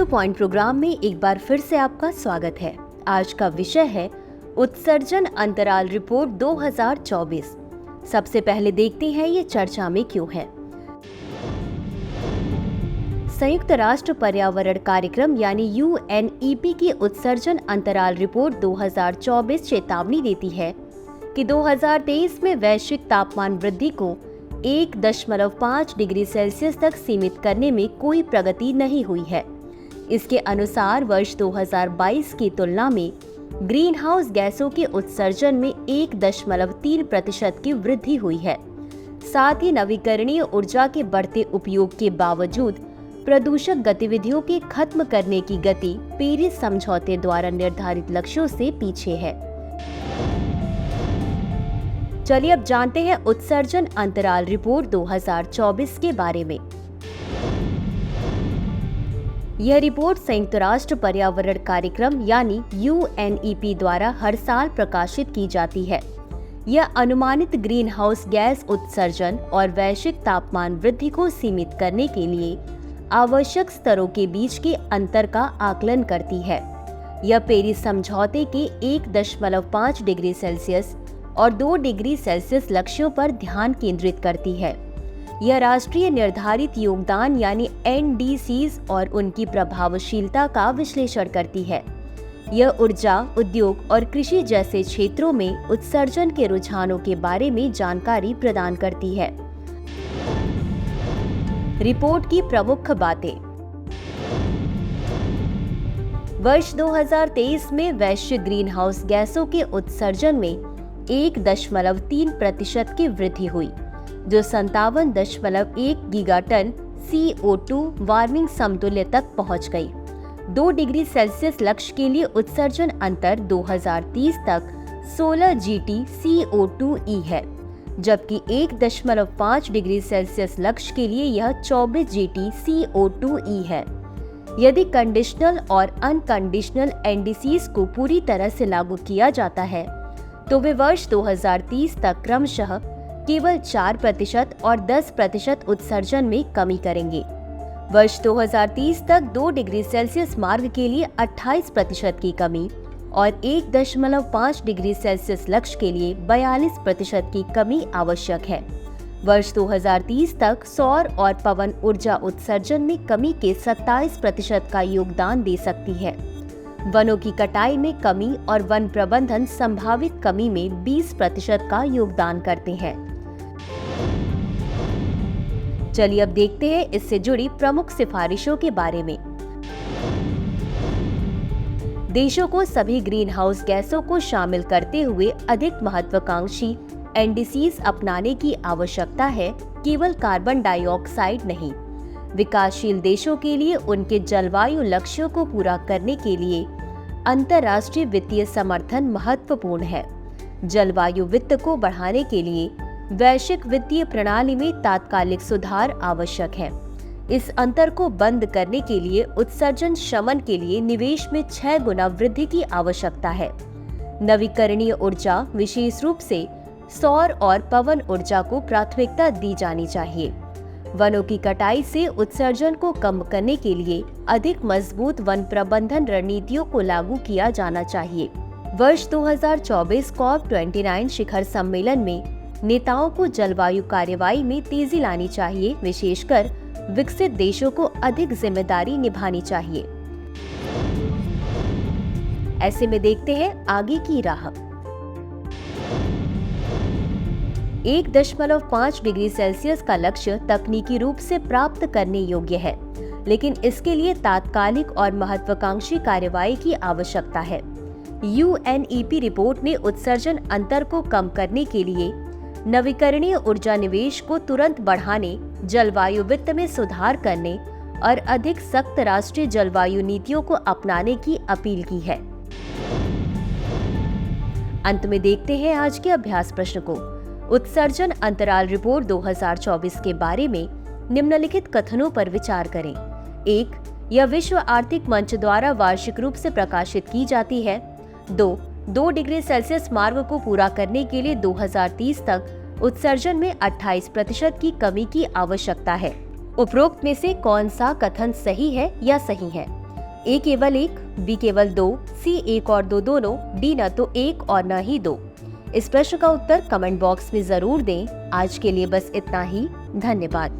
The point programme में एक बार फिर से आपका स्वागत है। आज का विषय है उत्सर्जन अंतराल रिपोर्ट 2024। सबसे पहले देखते हैं ये चर्चा में क्यों है। संयुक्त राष्ट्र पर्यावरण कार्यक्रम यानी UNEP की उत्सर्जन अंतराल रिपोर्ट 2024 चेतावनी देती है कि 2023 में वैश्विक तापमान वृद्धि को 1.5 डिग्री सेल्सियस तक सीमित करने में कोई प्रगति नहीं हुई है। इसके अनुसार वर्ष 2022 की तुलना में ग्रीन हाउस गैसों के उत्सर्जन में 1.3% की वृद्धि हुई है। साथ ही नवीकरणीय ऊर्जा के बढ़ते उपयोग के बावजूद प्रदूषक गतिविधियों के खत्म करने की गति पेरिस समझौते द्वारा निर्धारित लक्ष्यों से पीछे है। चलिए अब जानते हैं उत्सर्जन अंतराल रिपोर्ट 2024 के बारे में। यह रिपोर्ट संयुक्त राष्ट्र पर्यावरण कार्यक्रम यानी UNEP द्वारा हर साल प्रकाशित की जाती है। यह अनुमानित ग्रीन हाउस गैस उत्सर्जन और वैश्विक तापमान वृद्धि को सीमित करने के लिए आवश्यक स्तरों के बीच के अंतर का आकलन करती है। यह पेरिस समझौते के 1.5 डिग्री सेल्सियस और 2 डिग्री सेल्सियस लक्ष्यों पर ध्यान केंद्रित करती है। यह राष्ट्रीय निर्धारित योगदान यानी NDCs और उनकी प्रभावशीलता का विश्लेषण करती है। यह ऊर्जा, उद्योग और कृषि जैसे क्षेत्रों में उत्सर्जन के रुझानों के बारे में जानकारी प्रदान करती है। रिपोर्ट की प्रमुख बातें। वर्ष 2023 में वैश्विक ग्रीन हाउस गैसों के उत्सर्जन में 1.3% की वृद्धि हुई, जो 57.1 गीगाटन CO2 वार्मिंग समतुल्य तक पहुंच गई। 2 डिग्री सेल्सियस लक्ष्य के लिए उत्सर्जन अंतर 2030 तक 16 GT CO2e है, जबकि 1.5 डिग्री सेल्सियस लक्ष्य के लिए यह 24 GT CO2e है। यदि कंडीशनल और अनकंडीशनल NDCs को पूरी तरह से लागू किया जाता है तो वे वर्ष 2030 तक क्रमशः केवल 4% और 10% उत्सर्जन में कमी करेंगे। वर्ष 2030 तक 2 डिग्री सेल्सियस मार्ग के लिए 28% की कमी और 1.5 डिग्री सेल्सियस लक्ष्य के लिए 42% की कमी आवश्यक है। वर्ष 2030 तक सौर और पवन ऊर्जा उत्सर्जन में कमी के 27% का योगदान दे सकती है। वनों की कटाई में कमी और वन प्रबंधन संभावित कमी में 20% का योगदान करते हैं। चलिए अब देखते हैं इससे जुड़ी प्रमुख सिफारिशों के बारे में। देशों को सभी ग्रीन हाउस गैसों को शामिल करते हुए अधिक महत्वाकांक्षी NDCs अपनाने की आवश्यकता है, केवल कार्बन डाइऑक्साइड नहीं। विकासशील देशों के लिए उनके जलवायु लक्ष्यों को पूरा करने के लिए अंतर्राष्ट्रीय वित्तीय समर्थन महत्वपूर्ण है। जलवायु वित्त को बढ़ाने के लिए वैश्विक वित्तीय प्रणाली में तात्कालिक सुधार आवश्यक है। इस अंतर को बंद करने के लिए उत्सर्जन शमन के लिए निवेश में 6 गुना वृद्धि की आवश्यकता है। नवीकरणीय ऊर्जा, विशेष रूप से सौर और पवन ऊर्जा को प्राथमिकता दी जानी चाहिए। वनों की कटाई से उत्सर्जन को कम करने के लिए अधिक मजबूत वन प्रबंधन रणनीतियों को लागू किया जाना चाहिए। वर्ष 2024 COP29 शिखर सम्मेलन में नेताओं को जलवायु कार्यवाही में तेजी लानी चाहिए, विशेषकर विकसित देशों को अधिक जिम्मेदारी निभानी चाहिए। ऐसे में देखते हैं आगे की राह। 1.5 डिग्री सेल्सियस का लक्ष्य तकनीकी रूप से प्राप्त करने योग्य है, लेकिन इसके लिए तात्कालिक और महत्वाकांक्षी कार्यवाही की आवश्यकता है। UNEP रिपोर्ट ने उत्सर्जन अंतर को कम करने के लिए नवीकरणीय ऊर्जा निवेश को तुरंत बढ़ाने, जलवायु वित्त में सुधार करने और अधिक सख्त राष्ट्रीय जलवायु नीतियों को अपनाने की अपील की है। अंत में देखते हैं आज के अभ्यास प्रश्न को। उत्सर्जन अंतराल रिपोर्ट 2024 के बारे में निम्नलिखित कथनों पर विचार करें। 1. यह विश्व आर्थिक मंच द्वारा वार्षिक रूप से प्रकाशित की जाती है। 2 डिग्री सेल्सियस मार्ग को पूरा करने के लिए 2030 तक उत्सर्जन में 28% की कमी की आवश्यकता है। उपरोक्त में से कौन सा कथन सही है या सही है? ए केवल 1, बी केवल 2, सी 1 और 2 दोनों, डी न तो 1 और न ही 2? इस प्रश्न का उत्तर कमेंट बॉक्स में जरूर दें। आज के लिए बस इतना ही। धन्यवाद।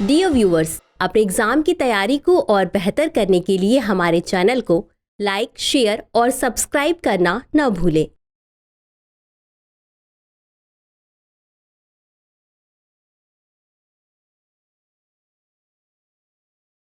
डियर व्यूअर्स, अपने एग्जाम की तैयारी को और बेहतर करने के लिए हमारे चैनल को लाइक, शेयर और सब्सक्राइब करना न भूलें।